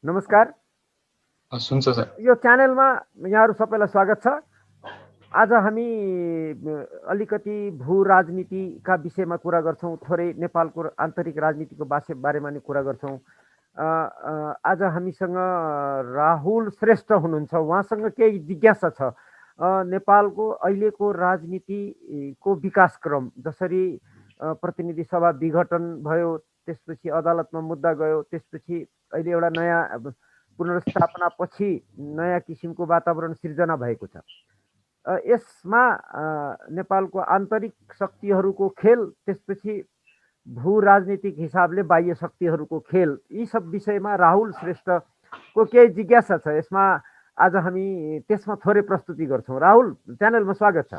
नमस्कार। सुन्छ सर। यो च्यानलमा यहाँहरू सबैलाई स्वागत छ। आज हामी अलिकति भू राजनीतिका विषयमा कुरा गर्छौँ, थोरै नेपालको आन्तरिक राजनीतिको बारेमा नि कुरा गर्छौँ। आज हामीसँग राहुल श्रेष्ठ हुनुहुन्छ। उहाँसँग केही जिज्ञासा छ। नेपालको अहिलेको राजनीतिको विकासक्रम, जसरी प्रतिनिधि सभा विघटन भयो, त्यसपछि अदालतमा मुद्दा गयो, त्यसपछि अहिले एउटा नयाँ पुनर्स्थापना पछि नयाँ किसिमको वातावरण सिर्जना भएको छ। यसमा नेपालको आन्तरिक शक्तिहरूको खेल, त्यसपछि भू राजनीतिक हिसाबले बाह्य शक्तिहरूको खेल, यी सब विषयमा राहुल श्रेष्ठको केही जिज्ञासा छ। यसमा आज हामी त्यसमा थोरै प्रस्तुति गर्छौँ। राहुल, च्यानलमा स्वागत छ।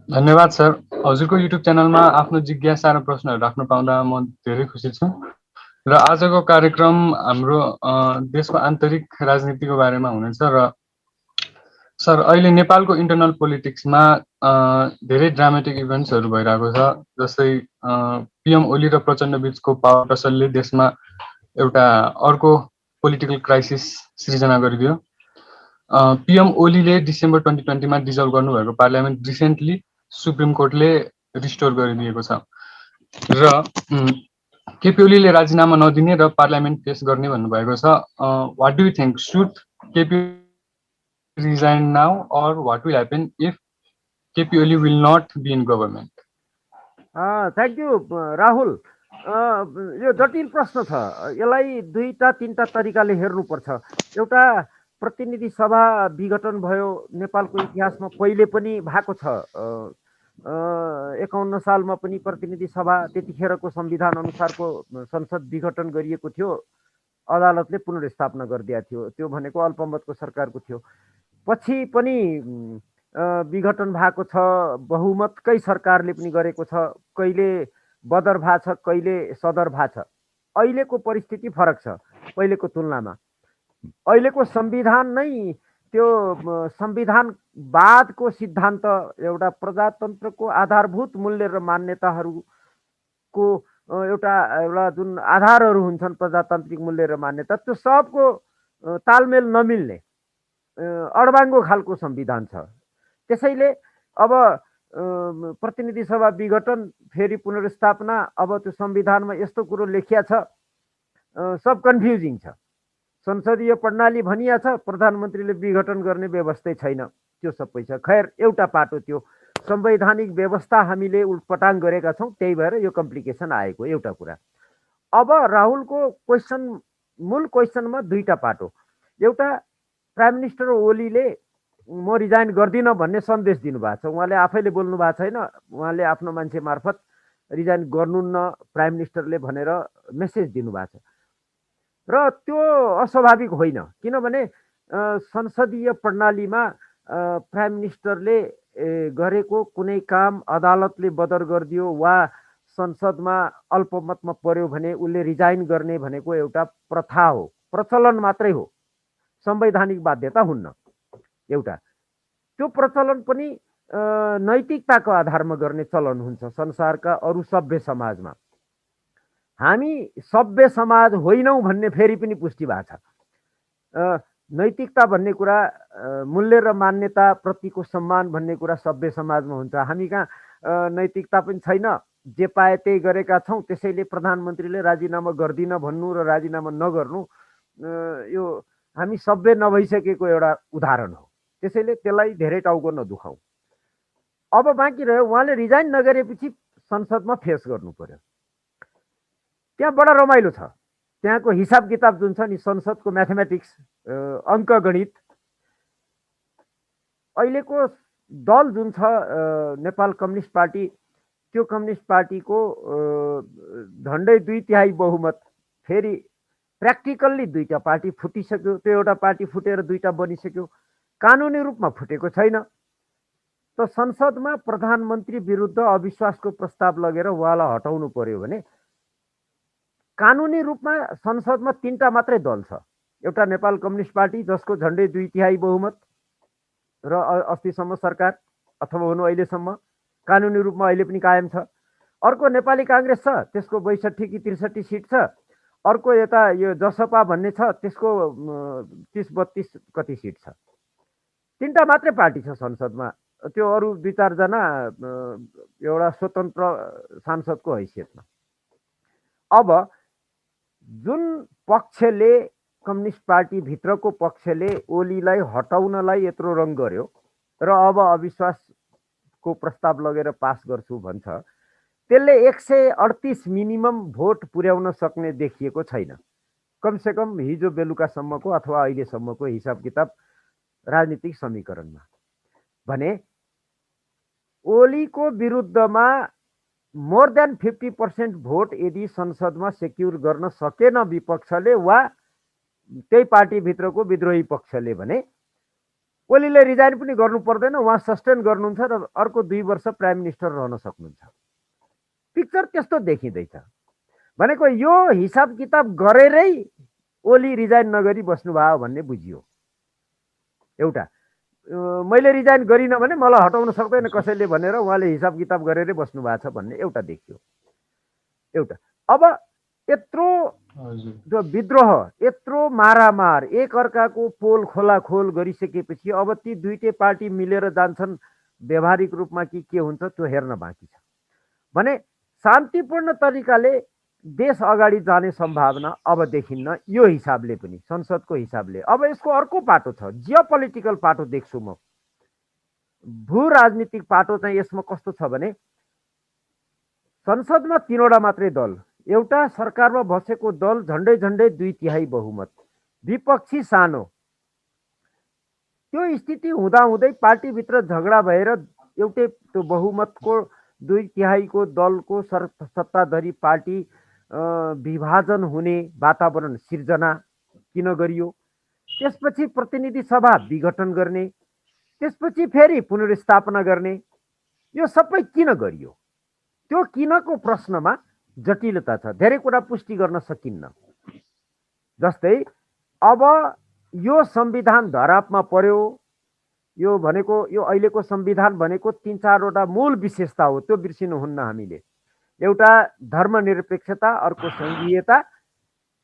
धन्यवाद सर। हजुरको युट्युब च्यानलमा आफ्नो जिज्ञासा र प्रश्नहरू राख्न पाउँदा म धेरै खुसी छु। र आजको कार्यक्रम हाम्रो देशको आन्तरिक राजनीतिको बारेमा हुनेछ। र सर, अहिले नेपालको इन्टरनल पोलिटिक्समा धेरै ड्रामेटिक इभेन्ट्सहरू भइरहेको छ। जस्तै पिएम ओली र प्रचण्ड बीचको पावर टसलले देशमा एउटा अर्को पोलिटिकल क्राइसिस सृजना गरिदियो। पिएम ओलीले डिसेम्बर 2020मा डिजल्भ गर्नुभएको पार्लियामेन्ट रिसेन्टली सुप्रिम कोर्टले रिस्टोर गरिदिएको छ। र केपी ओलीले राजीनामा नदिने र पार्लियामेन्ट फेस गर्ने भन्नुभएको छ। What do you think, should KP resign now, or what will happen if KP Oli will not be in government? Thank you Rahul. यो जटिल प्रश्न छ। यसलाई दुईटा तीनटा तरिकाले हेर्नुपर्छ। एउटा, प्रतिनिधि सभा विघटन भयो, नेपालको इतिहासमा पहिले पनि भएको छ। 51 सालमा पनि प्रतिनिधि सभा, त्यतिखेरको संविधान अनुसारको संसद विघटन गरिएको थियो। अदालतले पुनर्स्थापना गरिदिएको थियो। त्यो भनेको अल्पमतको सरकारको थियो। पछि पनि विघटन भएको छ। बहुमतकै सरकारले पनि गरेको छ। कहिले बदर भएको छ, कहिले सदर भएको छ। अहिलेको परिस्थिति फरक छ पहिलेको तुलनामा। अहिलेको संविधान नै त्यो संविधानवादको सिद्धान्त, एउटा प्रजातन्त्रको आधारभूत मूल्य र मान्यताहरूको एउटा जुन आधारहरू हुन्छन्, प्रजातान्त्रिक मूल्य र मान्यता, त्यो सबको तालमेल नमिल्ने अडबाङ्गो खालको संविधान छ। त्यसैले अब प्रतिनिधि सभा विघटन, फेरि पुनर्स्थापना, अब त्यो संविधानमा यस्तो कुरो लेखिया छ, सब कन्फ्युजिङ छ। संसदीय प्रणाली भनिया छ, प्रधानमन्त्रीले विघटन गर्ने व्यवस्थै छैन। त्यो सबै छ। खैर, एउटा पाटो त्यो संवैधानिक व्यवस्था हामीले उल्टपटाङ गरेका छौँ, त्यही भएर यो कम्प्लिकेसन आएको एउटा कुरा। अब राहुलको क्वेसन, मूल क्वेसनमा दुईटा पाटो। एउटा, प्राइम मिनिस्टर ओलीले म रिजाइन गर्दिनँ भन्ने सन्देश दिनुभएको छ। उहाँले आफैले बोल्नु भएको छैन, उहाँले आफ्नो मान्छे मार्फत रिजाइन गर्नुहुन्न प्राइम मिनिस्टरले भनेर मेसेज दिनुभएको छ। र त्यो अस्वाभाविक होइन, किनभने संसदीय प्रणालीमा प्राइम मिनिस्टरले गरेको कुनै काम अदालतले बदर गरिदियो वा संसदमा अल्पमतमा पर्यो भने उसले रिजाइन गर्ने भनेको एउटा प्रथा हो, प्रचलन मात्रै हो, संवैधानिक बाध्यता हुन्न। एउटा त्यो प्रचलन पनि नैतिकताको आधारमा गर्ने चलन हुन्छ संसारका अरू सभ्य समाजमा। हामी सभ्य समाज होइनौँ भन्ने फेरि पनि पुष्टि भएको छ। नैतिकता भन्ने कुरा, मूल्य र मान्यता प्रतिको सम्मान भन्ने कुरा सभ्य समाजमा हुन्छ। हामी कहाँ नैतिकता पनि छैन, जे पाए त्यही गरेका छौँ। त्यसैले प्रधानमन्त्रीले राजीनामा गर्दिन भन्नु र राजीनामा नगर्नु, यो हामी सभ्य नभइसकेको एउटा उदाहरण हो। त्यसैले त्यसलाई धेरै टाउको नदुखाउँ। अब बाँकी रह्यो, उहाँले रिजाइन नगरेपछि संसदमा फेस गर्नु पर्यो। त्यहाँ बडा रमाइलो छ। त्यहाँको हिसाब किताब जुन छ नि, संसदको म्याथमेटिक्स, अङ्कगणित, अहिलेको दल जुन छ नेपाल कम्युनिस्ट पार्टी, त्यो कम्युनिस्ट पार्टीको झन्डै 2/3 बहुमत, फेरि प्र्याक्टिकल्ली दुईटा पार्टी फुटिसक्यो। त्यो एउटा पार्टी फुटेर दुईटा बनिसक्यो, कानुनी रूपमा फुटेको छैन। त संसदमा प्रधानमन्त्री विरुद्ध अविश्वासको प्रस्ताव लगेर उहाँलाई हटाउनु पर्यो भने कानुनी रूपमा संसदमा 3टा मात्रै दल छ। एउटा नेपाल कम्युनिस्ट पार्टी, जसको झन्डै 2/3 बहुमत र अस्तिसम्म सरकार, अथवा हुनु अहिलेसम्म कानुनी रूपमा अहिले पनि कायम छ। अर्को नेपाली काङ्ग्रेस छ, त्यसको 62 कि 63 सिट छ। अर्को यता यो जसपा भन्ने छ, त्यसको 30-32 कति सिट छ। तीनटा मात्रै पार्टी छ संसदमा, त्यो अरू 2-4 जना एउटा स्वतन्त्र सांसदको हैसियतमा। अब जुन पक्षले, कम्युनिस्ट पार्टी भित्रको पक्षले ओलीलाई हटाउनलाई यत्रो रङ गर्यो र अब अविश्वासको प्रस्ताव लगेर पास गर्छु भन्छ, त्यसले 138 मिनिमम भोट पुर्याउन सक्ने देखिएको छैन। कमसेकम हिजो बेलुकासम्मको अथवा अहिलेसम्मको हिसाब किताब राजनीतिक समीकरणमा भने ओलीको विरुद्धमा मोर देन 50% भोट यदि संसदमा सेक्युर गर्न सकेन विपक्षले वा त्यही पार्टीभित्रको विद्रोही पक्षले भने ओलीले रिजाइन पनि गर्नु पर्दैन, उहाँ सस्टेन गर्नुहुन्छ र अर्को 2 वर्ष प्राइम मिनिस्टर रहन सक्नुहुन्छ। पिक्चर त्यस्तो देखिँदैछ। भनेको यो हिसाब किताब गरेरै ओली रिजाइन नगरी बस्नुभयो भन्ने बुझियो। एउटा मैले रिजाइन गरिनँ भने मलाई हटाउन सक्दैन कसैले भनेर उहाँले हिसाब किताब गरेरै बस्नु भएको छ भन्ने एउटा देखियो। एउटा अब यत्रो विद्रोह, यत्रो मारामार, एक अर्काको पोल खोलाखोल गरिसकेपछि अब ती दुईटै पार्टी मिलेर जान्छन् व्यवहारिक रूपमा कि के हुन्छ त्यो हेर्न बाँकी छ। भने शान्तिपूर्ण तरिकाले देश अगाडि जाने सम्भावना अब देखिन्न यो हिसाबले पनि, संसदको हिसाबले। अब यसको अर्को पाटो छ, जियोपोलिटिकल पाटो देख्छु म। भू राजनीतिक पाटो चाहिँ यसमा कस्तो छ भने संसदमा 3वटा मात्रै दल, एउटा सरकारमा बसेको दल झन्डै झन्डै 2/3 बहुमत, विपक्षी सानो। त्यो स्थिति हुँदाहुँदै पार्टीभित्र झगडा भएर एउटै त्यो बहुमतको 2/3 को दलको सत्ताधारी पार्टी विभाजन हुने वातावरण सिर्जना किन गरियो? त्यसपछि प्रतिनिधि सभा विघटन गर्ने, त्यसपछि फेरि पुनर्स्थापना गर्ने, यो सबै किन गरियो? त्यो किनको प्रश्नमा जटिलता छ, धेरै कुरा पुष्टि गर्न सकिन्न। जस्तै अब यो संविधान धरापमा पर्यो, यो भनेको यो अहिलेको संविधान भनेको 3-4वटा मूल विशेषता हो, त्यो बिर्सिनुहुन्न हामीले। एउटा धर्मनिरपेक्षता, अर्को सङ्घीयता,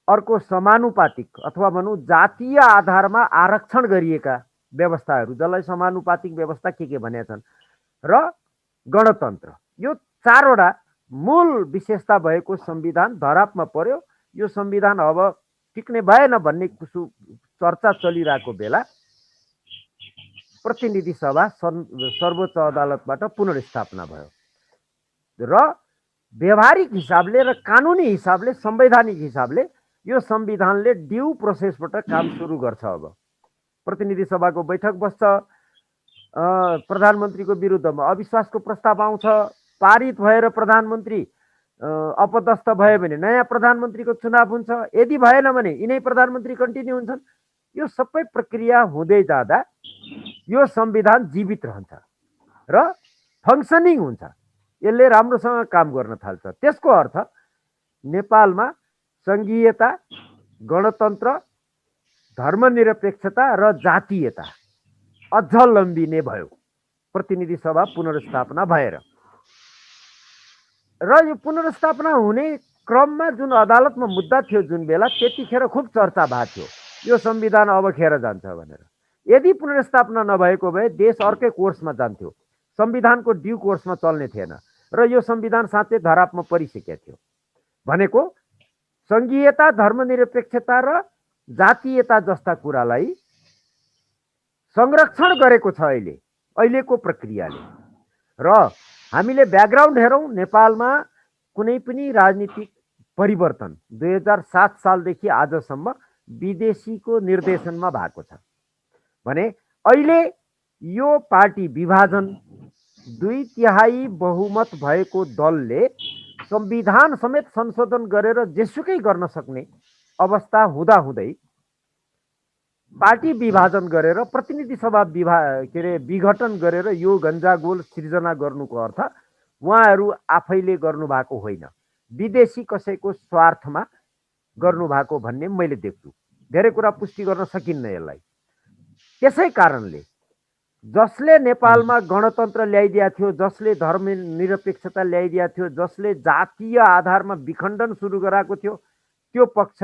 अर्को समानुपातिक अथवा भनौँ जातीय आधारमा आरक्षण गरिएका व्यवस्थाहरू, जसलाई समानुपातिक व्यवस्था के भनेका छन्, र गणतन्त्र। यो 4वटा मूल विशेषता भएको संविधान धरापमा पर्यो। यो संविधान अब टिक्ने भएन भन्ने चर्चा चलिरहेको बेला प्रतिनिधि सभा सर्वोच्च अदालतबाट पुनर्स्थापना भयो र व्यवहारिक हिसाबले र कानुनी हिसाबले, संवैधानिक हिसाबले यो संविधानले ड्यू प्रोसेसबाट काम सुरु गर्छ। अब प्रतिनिधि सभाको बैठक बस्छ, प्रधानमन्त्रीको विरुद्धमा अविश्वासको प्रस्ताव आउँछ, पारित भएर प्रधानमन्त्री अपदस्थ भयो भने नयाँ प्रधानमन्त्रीको चुनाव हुन्छ, यदि भएन भने यिनै प्रधानमन्त्री कन्टिन्यू हुन्छन्। यो सबै प्रक्रिया हुँदै जाँदा यो संविधान जीवित रहन्छ र फङ्सनिङ हुन्छ, यसले राम्रोसँग काम गर्न थाल्छ। त्यसको अर्थ नेपालमा सङ्घीयता, गणतन्त्र, धर्मनिरपेक्षता र जातीयता अझ लम्बिने भयो प्रतिनिधि सभा पुनर्स्थापना भएर। र यो पुनर्स्थापना हुने क्रममा जुन अदालतमा मुद्दा थियो जुन बेला, त्यतिखेर खुब चर्चा भएको थियो यो संविधान अब खेर जान्छ भनेर। यदि पुनर्स्थापना नभएको भए देश अर्कै कोर्समा जान्थ्यो, संविधानको ड्यू कोर्समा चल्ने थिएन र यो संविधान साँच्चै धरापमा परिसकेको थियो। भनेको सङ्घीयता, धर्मनिरपेक्षता र जातीयता जस्ता कुरालाई संरक्षण गरेको छ अहिलेको प्रक्रियाले। र हामीले ब्याकग्राउन्ड हेरौँ, नेपालमा कुनै पनि राजनीतिक परिवर्तन 2007 सालदेखि आजसम्म विदेशीको निर्देशनमा भएको छ भने अहिले यो पार्टी विभाजन 2/3 बहुमत भएको दलले संविधान समेत संशोधन गरेर जेसुकै गर्न सक्ने अवस्था हुँदाहुँदै पार्टी विभाजन गरेर प्रतिनिधि सभा विघटन गरेर यो गन्जागोल सिर्जना गर्नुको अर्थ उहाँहरू आफैले गर्नुभएको होइन, विदेशी कसैको स्वार्थमा गर्नुभएको भन्ने मैले देख्छु। धेरै कुरा पुष्टि गर्न सकिन्न यसलाई। त्यसै कारणले जसले नेपालमा गणतन्त्र ल्याइदिएको थियो, जसले धर्मनिरपेक्षता ल्याइदिएको थियो, जसले जातीय आधारमा विखण्डन सुरु गराएको थियो, त्यो पक्ष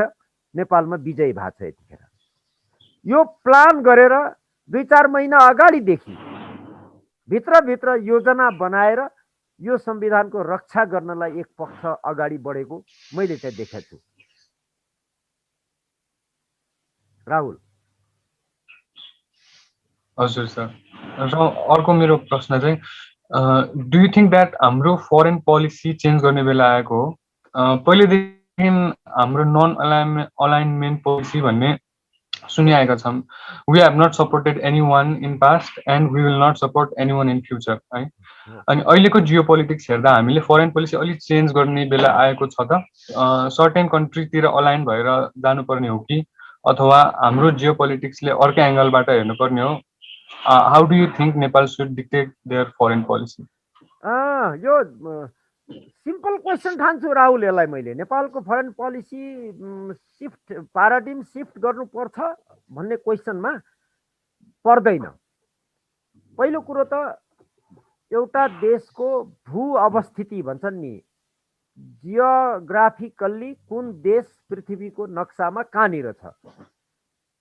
नेपालमा विजयी भएको छ यतिखेर। यो प्लान गरेर 2-4 महिना अगाडिदेखि भित्रभित्र योजना बनाएर यो संविधानको रक्षा गर्नलाई एक पक्ष अगाडि बढेको मैले चाहिँ देखेको छु। राहुल। हजुर सर। र अर्को मेरो प्रश्न चाहिँ डु यु थिङ्क द्याट हाम्रो फरेन पोलिसी चेन्ज गर्ने बेला आएको हो? पहिलेदेखि हाम्रो नन अलाइनमेन्ट पोलिसी भन्ने सुनिआएका छौँ। We have not supported any one in past and we will not support any one in future है। अनि अहिलेको जियो पोलिटिक्स हेर्दा हामीले फरेन पोलिसी अलिक चेन्ज गर्ने बेला आएको छ त? सर्टेन कन्ट्रीतिर अलाइन भएर जानुपर्ने हो कि अथवा हाम्रो जियो पोलिटिक्सले अर्कै एङ्गलबाट हेर्नुपर्ने हो? How do you think Nepal should dictate their foreign policy? यो सिम्पल क्वेसन ठान्छु राहुल। यसलाई मैले नेपालको foreign policy shift paradigm shift गर्नुपर्छ भन्ने क्वेसनमा पर्दैन। पहिलो कुरो त एउटा देशको भू अवस्थिति भन्छन् नि, जियोग्राफिकल्ली कुन देश पृथ्वीको नक्सामा कहाँनिर छ,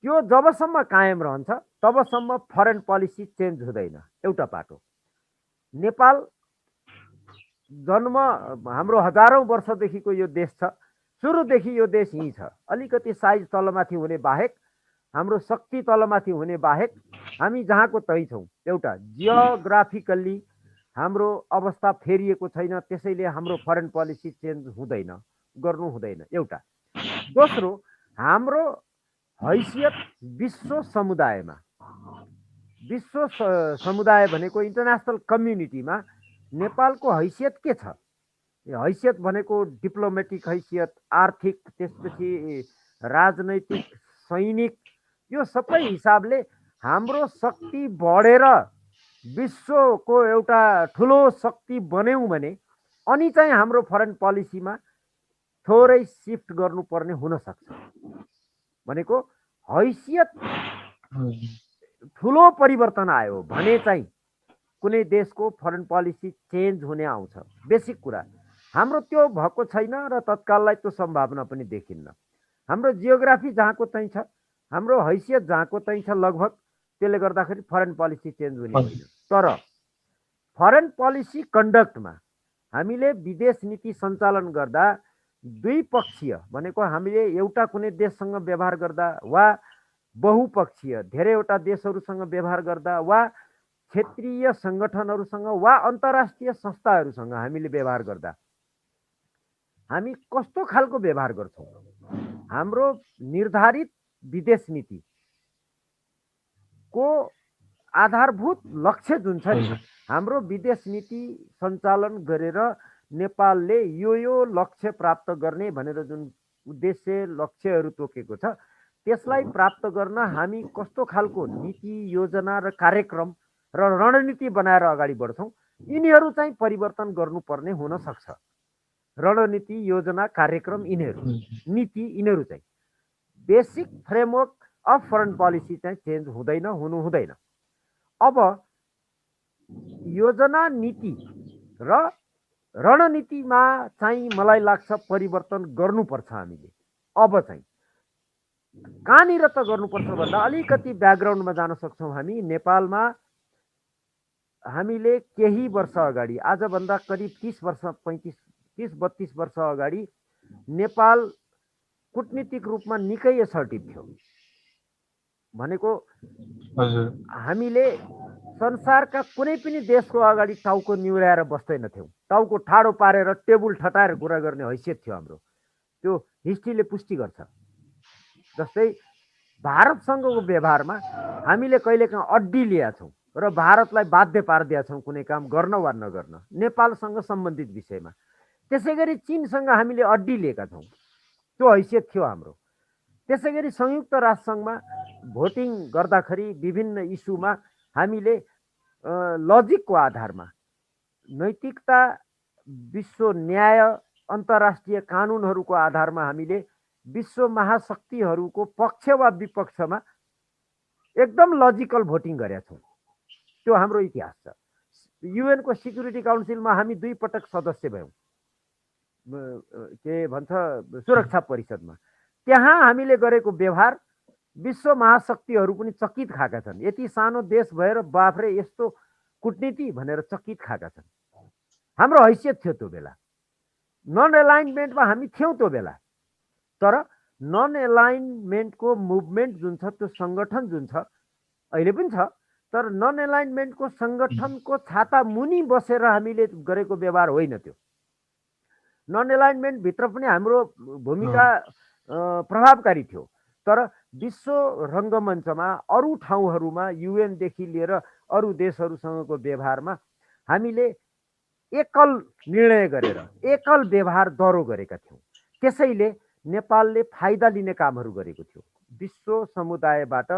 त्यो जबसम्म कायम रहन्छ तबसम्म फरेन पोलिसी चेन्ज हुँदैन। एउटा पाटो। नेपाल जन्म हाम्रो हजारौं वर्षदेखिको यो देश छ, सुरुदेखि यो देश यहीँ छ। अलिकति साइज तलमाथि हुने बाहेक, हाम्रो शक्ति तलमाथि हुने बाहेक हामी जहाँको तै छौँ। एउटा जियोग्राफिकल्ली हाम्रो अवस्था फेरिएको छैन, त्यसैले हाम्रो फरेन पोलिसी चेन्ज हुँदैन, गर्नु हुँदैन। एउटा। दोस्रो, हाम्रो हैसियत विश्व समुदायमा, विश्व समुदाय भनेको इन्टरनेसनल कम्युनिटीमा नेपालको हैसियत के छ? हैसियत भनेको डिप्लोमेटिक हैसियत, आर्थिक, त्यसपछि राजनैतिक, सैनिक, यो सबै हिसाबले हाम्रो शक्ति बढेर विश्वको एउटा ठुलो शक्ति बन्यौँ भने अनि चाहिँ हाम्रो फरेन पोलिसीमा थोरै सिफ्ट गर्नुपर्ने हुनसक्छ। भनेको हैसियत ठुलो परिवर्तन आयो भने चाहिँ कुनै देशको फरेन पोलिसी चेन्ज हुने आउँछ। बेसिक कुरा हाम्रो त्यो भएको छैन र तत्काललाई त्यो सम्भावना पनि देखिन्न। हाम्रो जियोग्राफी जहाँको त्यही छ, हाम्रो हैसियत जहाँको त्यही छ लगभग, त्यसले गर्दाखेरि फरेन पोलिसी चेन्ज हुने होइन। तर फरेन पोलिसी कन्डक्टमा हामीले विदेश नीति सञ्चालन गर्दा द्विपक्षीय भनेको हामीले एउटा कुनै देशसँग व्यवहार गर्दा वा बहुपक्षीय धेरैवटा देशहरूसँग व्यवहार गर्दा वा क्षेत्रीय सङ्गठनहरूसँग वा अन्तर्राष्ट्रिय संस्थाहरूसँग हामीले व्यवहार गर्दा हामी कस्तो खालको व्यवहार गर्छौँ? हाम्रो निर्धारित विदेश नीति को आधारभूत लक्ष्य जुन छ नि, हाम्रो विदेश नीति सञ्चालन गरेर नेपालले यो लक्ष्य प्राप्त गर्ने भनेर जुन उद्देश्य लक्ष्यहरू तोकेको छ, त्यसलाई प्राप्त गर्न हामी कस्तो खालको नीति, योजना र कार्यक्रम र रणनीति बनाएर अगाडि बढ्छौँ, यिनीहरू चाहिँ परिवर्तन गर्नुपर्ने हुन सक्छ। रणनीति, योजना, कार्यक्रम, यिनीहरू, नीति, यिनीहरू चाहिँ basic framework of foreign policy चाहिँ चेन्ज हुँदैन, हुनु हुँदैन। अब योजना, नीति र रणनीतिमा चाहिँ मलाई लाग्छ परिवर्तन गर्नुपर्छ हामीले। अब चाहिँ कहाँनिर त गर्नुपर्छ भन्दा अलिकति ब्याकग्राउन्डमा जान सक्छौँ हामी। नेपालमा हामीले केही वर्ष अगाडि, आजभन्दा करिब 30-32 वर्ष अगाडि नेपाल कूटनीतिक रूपमा निकै असर्टिभ थियो। भनेको हामीले संसारका कुनै पनि देशको अगाडि टाउको निहुराएर बस्दैनथ्यौँ, टाउको ठाडो पारेर टेबुल ठटाएर कुरा गर्ने हैसियत थियो हाम्रो। त्यो हिस्ट्रीले पुष्टि गर्छ। जस्तै भारतसँगको व्यवहारमा हामीले कहिलेकाहीँ अड्डी लिएका छौँ र भारतलाई बाध्य पारिदिएका छौँ कुनै काम गर्न वा नगर्न नेपालसँग सम्बन्धित विषयमा। त्यसै गरी चीनसँग हामीले अड्डी लिएका छौँ, त्यो हैसियत थियो हाम्रो। त्यसै गरी संयुक्त राष्ट्रसङ्घमा भोटिङ गर्दाखेरि विभिन्न इस्युमा हामीले लजिकको आधारमा, नैतिकता, विश्व न्याय, अन्तर्राष्ट्रिय कानुनहरूको आधारमा हामीले विश्व महाशक्तिहरूको पक्ष वा विपक्षमा एकदम लजिकल भोटिङ गरेका छौँ। त्यो हाम्रो इतिहास छ। UN को सिक्युरिटी काउन्सिलमा हामी 2 पटक सदस्य भयौँ, के भन्छ सुरक्षा परिषदमा। त्यहाँ हामीले गरेको व्यवहार विश्व महाशक्तिहरू पनि चकित खाएका छन्। यति सानो देश भएर बाफ्रे यस्तो कुटनीति भनेर चकित खाएका छन्। हाम्रो हैसियत थियो त्यो बेला, नन एलाइनमेन्टमा हामी थियौँ त्यो बेला। तर नन एलाइनमेन्टको मुभमेन्ट जुन छ, त्यो सङ्गठन जुन छ अहिले पनि छ, तर नन एलाइनमेन्टको सङ्गठनको छाता मुनि बसेर हामीले गरेको व्यवहार होइन त्यो। नन एलाइनमेन्ट भित्र पनि हाम्रो भूमिका प्रभावकारी थियो, तर विश्व रङ्गमञ्चमा अरू ठाउँहरूमा UN देखि लिएर अरू देशहरूसँगको व्यवहारमा हामीले एकल निर्णय गरेर एकल व्यवहार दह्रो गरेका थियौँ। त्यसैले नेपालले फाइदा लिने कामहरू गरेको थियो। विश्व समुदायबाट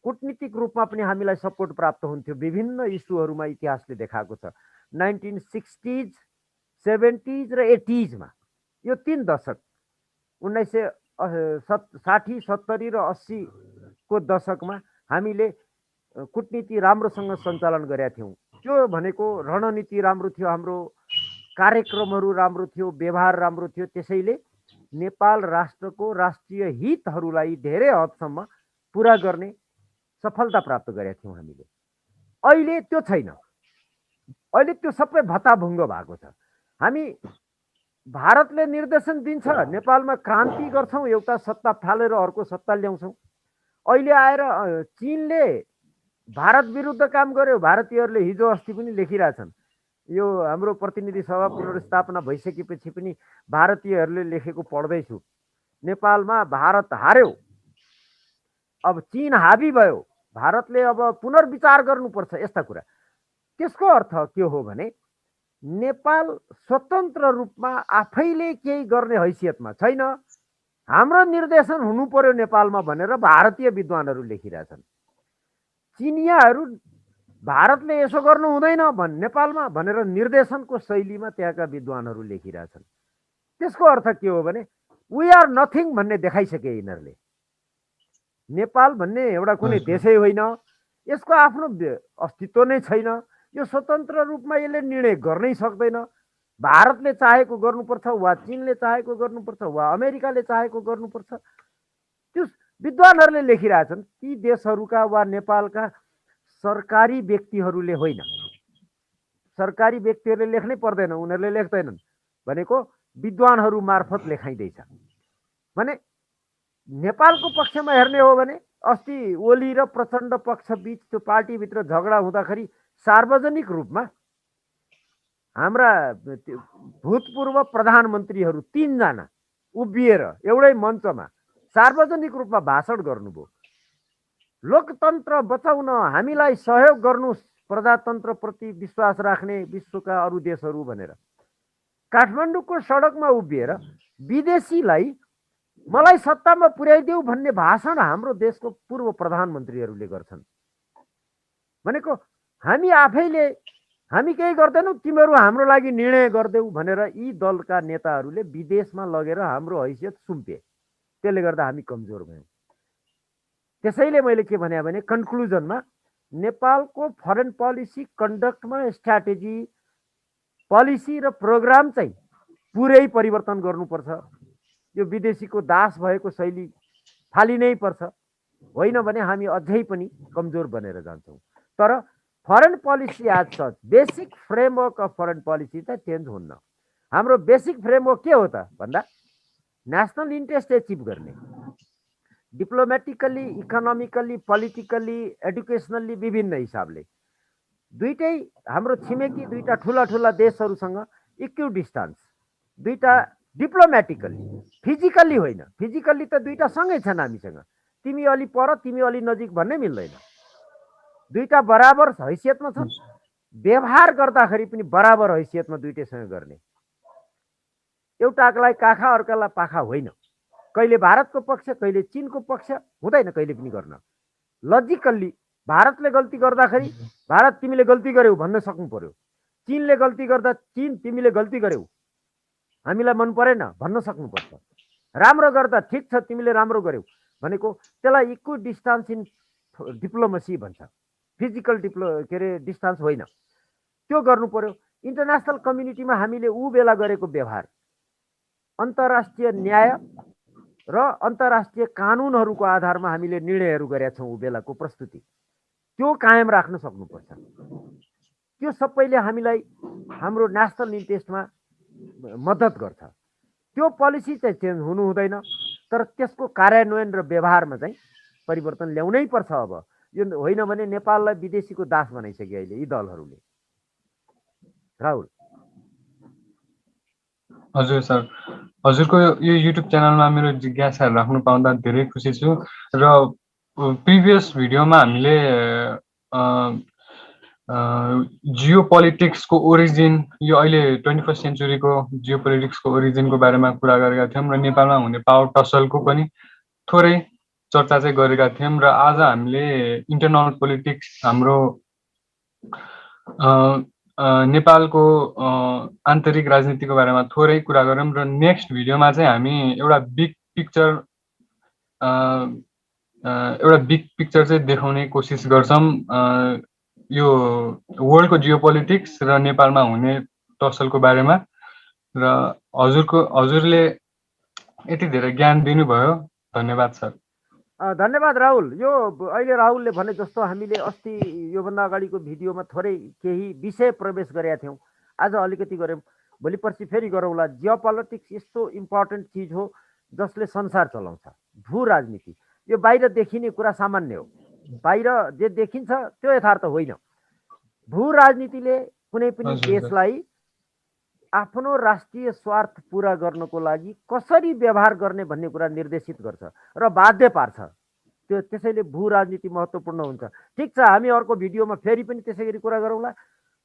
कूटनीतिक रूपमा पनि हामीलाई सपोर्ट प्राप्त हुन्थ्यो विभिन्न इस्युहरूमा। इतिहासले देखाएको छ 1960s, 70s र 80s मा, यो 3 दशक 1960, 70 र 80 को दशकमा हामीले कूटनीति राम्रोसँग सञ्चालन गरेका थियौँ। त्यो भनेको रणनीति राम्रो थियो, हाम्रो कार्यक्रमहरू राम्रो थियो, व्यवहार राम्रो थियो। त्यसैले नेपाल राष्ट्रको राष्ट्रिय हितहरूलाई धेरै हदसम्म पुरा गर्ने सफलता प्राप्त गरेका थियौँ हामीले। अहिले त्यो छैन, अहिले त्यो सबै भत्ताभुङ्ग भएको छ। हामी भारतले निर्देशन दिन्छ, नेपालमा क्रान्ति गर्छौँ, एउटा सत्ता फालेर अर्को सत्ता ल्याउँछौँ। अहिले आएर चीनले भारत विरुद्ध काम गर्यो। भारतीयहरूले हिजो अस्ति पनि लेखिरहेछन्, यो हाम्रो प्रतिनिधि सभा पुनर्स्थापना भइसकेपछि पनि भारतीयहरूले लेखेको पढ्दैछु। नेपालमा भारत हार्यो, अब चीन हाबी भयो, भारतले अब पुनर्विचार गर्नुपर्छ, यस्ता कुरा। त्यसको अर्थ के हो भने नेपाल स्वतन्त्र रूपमा आफैले केही गर्ने हैसियतमा छैन, हाम्रो निर्देशन हुनु पर्यो नेपालमा भनेर भारतीय विद्वानहरू लेखिरहेछन्। चिनियाहरू भारतले यसो गर्नु हुँदैन नेपालमा भनेर निर्देशनको शैलीमा त्यहाँका विद्वानहरू लेखिरहेछन्। त्यसको अर्थ के हो भने वी आर नथिङ भन्ने देखाइसके यिनीहरूले। नेपाल भन्ने एउटा कुनै देशै होइन, यसको आफ्नो अस्तित्व नै छैन, यो स्वतन्त्र रूपमा यसले निर्णय गर्नै सक्दैन। भारतले चाहेको गर्नुपर्छ, वा चीनले चाहेको गर्नुपर्छ, वा अमेरिकाले चाहेको गर्नुपर्छ, त्यो विद्वानहरूले लेखिरहेछन्। ती देशहरूका वा नेपालका सरकारी व्यक्तिहरूले होइन, सरकारी व्यक्तिहरूले लेख्नै पर्दैन, उनीहरूले लेख्दैनन् भनेको विद्वानहरू मार्फत लेखाइँदैछ। भने नेपालको पक्षमा हेर्ने हो भने अस्ति ओली र प्रचण्ड पक्ष बीच त्यो पार्टीभित्र झगडा हुँदाखेरि सार्वजनिक रूपमा हाम्रा भूतपूर्व प्रधानमन्त्रीहरू 3 जना उभिएर एउटै मञ्चमा सार्वजनिक रूपमा भाषण गर्नुभयो। लोकतन्त्र बचाउन हामीलाई सहयोग गर्नुस्, प्रजातन्त्रप्रति विश्वास राख्ने विश्वका अरू देशहरू भनेर काठमाडौँको सडकमा उभिएर विदेशीलाई मलाई सत्तामा पुर्याइदेऊ भन्ने भाषण हाम्रो देशको पूर्व प्रधानमन्त्रीहरूले गर्छन्। भनेको हामी आफैले हामी केही गर्दैनौँ, तिमीहरू हाम्रो लागि निर्णय गर्देऊ भनेर यी दलका नेताहरूले विदेशमा लगेर हाम्रो हैसियत सुम्पे। त्यसले गर्दा हामी कमजोर भयौँ। त्यसैले मैले के भने भने कन्क्लुजनमा नेपालको फरेन पोलिसी कन्डक्टमा स्ट्र्याटेजी, पोलिसी र प्रोग्राम चाहिँ पुरै परिवर्तन गर्नुपर्छ। यो विदेशीको दास भएको शैली फालिनै पर्छ, होइन भने हामी अझै पनि कमजोर बनेर जान्छौँ। तर फरेन पोलिसी आज such basic framework of foreign policy त चेन्ज हुन्न। हाम्रो बेसिक फ्रेमवर्क के हो त भन्दा नेसनल इन्ट्रेस्ट एचिभ गर्ने, डिप्लोमेटिकली, इकोनोमिकली, पोलिटिकली, एडुकेसनली विभिन्न हिसाबले दुईटै हाम्रो छिमेकी दुईटा ठुला ठुला देशहरूसँग इक्यु डिस्टेन्स, दुईटा डिप्लोमेटिकली, फिजिकल्ली होइन, फिजिकल्ली त दुईटा सँगै छन् हामीसँग, तिमी अलि पर तिमी अलि नजिक भन्ने मिल्दैन। दुईटा बराबर हैसियतमा छन्, व्यवहार गर्दाखेरि पनि बराबर हैसियतमा दुईटैसँग गर्ने। एउटालाई काखा अर्कालाई पाखा होइन, कहिले भारतको पक्ष कहिले चीनको पक्ष हुँदैन कहिले पनि गर्न। लजिकल्ली भारतले गल्ती गर्दाखेरि भारत तिमीले गल्ती गर्यौ भन्न सक्नु पर्यो, चीनले गल्ती गर्दा चीन तिमीले गल्ती गर्यौ हामीलाई मन परेन भन्न सक्नुपर्छ। राम्रो गर्दा ठिक छ तिमीले राम्रो गर्यौ भनेको त्यसलाई इक्वल डिस्टेन्स इन डिप्लोमेसी भन्छ। फिजिकल के अरे डिस्टेन्स होइन, त्यो गर्नु पर्यो। इन्टरनेसनल कम्युनिटीमा हामीले ऊ बेला गरेको व्यवहार, अन्तर्राष्ट्रिय न्याय र अन्तर्राष्ट्रिय कानुनहरूको आधारमा हामीले निर्णयहरू गरेका छौँ, ऊ बेलाको प्रस्तुति त्यो कायम राख्न सक्नुपर्छ। त्यो सबैले हामीलाई हाम्रो नेसनल इन्ट्रेस्टमा मद्दत गर्छ। त्यो पोलिसी चाहिँ चेन्ज हुनु हुँदैन, तर त्यसको कार्यान्वयन र व्यवहारमा चाहिँ परिवर्तन ल्याउनै पर्छ। अब यो होइन भने नेपाललाई विदेशीको दास बनाइसक्यो अहिले यी दलहरूले। राहुल। हजुर सर, हजुरको यो युट्युब च्यानलमा मेरो जिज्ञासाहरू राख्नु पाउँदा धेरै खुसी छु। र प्रिभियस भिडियोमा हामीले जियो पोलिटिक्सको ओरिजिन, यो अहिले 21st सेन्चुरीको जियो पोलिटिक्सको ओरिजिनको बारेमा कुरा गरेका थियौँ र नेपालमा हुने पावर टसलको पनि थोरै चर्चा चाहिँ गरेका थियौँ। र आज हामीले इन्टरनल पोलिटिक्स, हाम्रो नेपालको आन्तरिक राजनीतिको बारेमा थोरै कुरा गरौँ। र नेक्स्ट भिडियोमा चाहिँ हामी एउटा बिग पिक्चर चाहिँ देखाउने कोसिस गर्छौँ, यो वर्ल्डको जियोपोलिटिक्स र नेपालमा हुने टसलको बारेमा। र हजुरले यति धेरै ज्ञान दिनुभयो, धन्यवाद सर। धन्यवाद राहुल। यो अहिले राहुलले भने जस्तो हामीले अस्ति योभन्दा अगाडिको भिडियोमा थोरै केही विषय प्रवेश गरेका थियौँ, आज अलिकति गऱ्यौँ, भोलि पर्सि फेरि गरौँला। जियोपोलिटिक्स यस्तो इम्पोर्टेन्ट चिज हो जसले संसार चलाउँछ। भू राजनीति यो बाहिर देखिने कुरा सामान्य हो, बाहिर जे देखिन्छ त्यो यथार्थ होइन। भू राजनीतिले कुनै पनि देशलाई आफ्नो राष्ट्रिय स्वार्थ पुरा गर्नको लागि कसरी व्यवहार गर्ने भन्ने कुरा निर्देशित गर्छ र बाध्य पार्छ। त्यो त्यसैले भू राजनीति महत्त्वपूर्ण हुन्छ। ठिक छ, हामी अर्को भिडियोमा फेरि पनि त्यसै गरी कुरा गरौँला।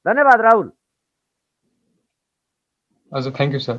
धन्यवाद राहुल। हजुर, थ्याङ्क यू सर।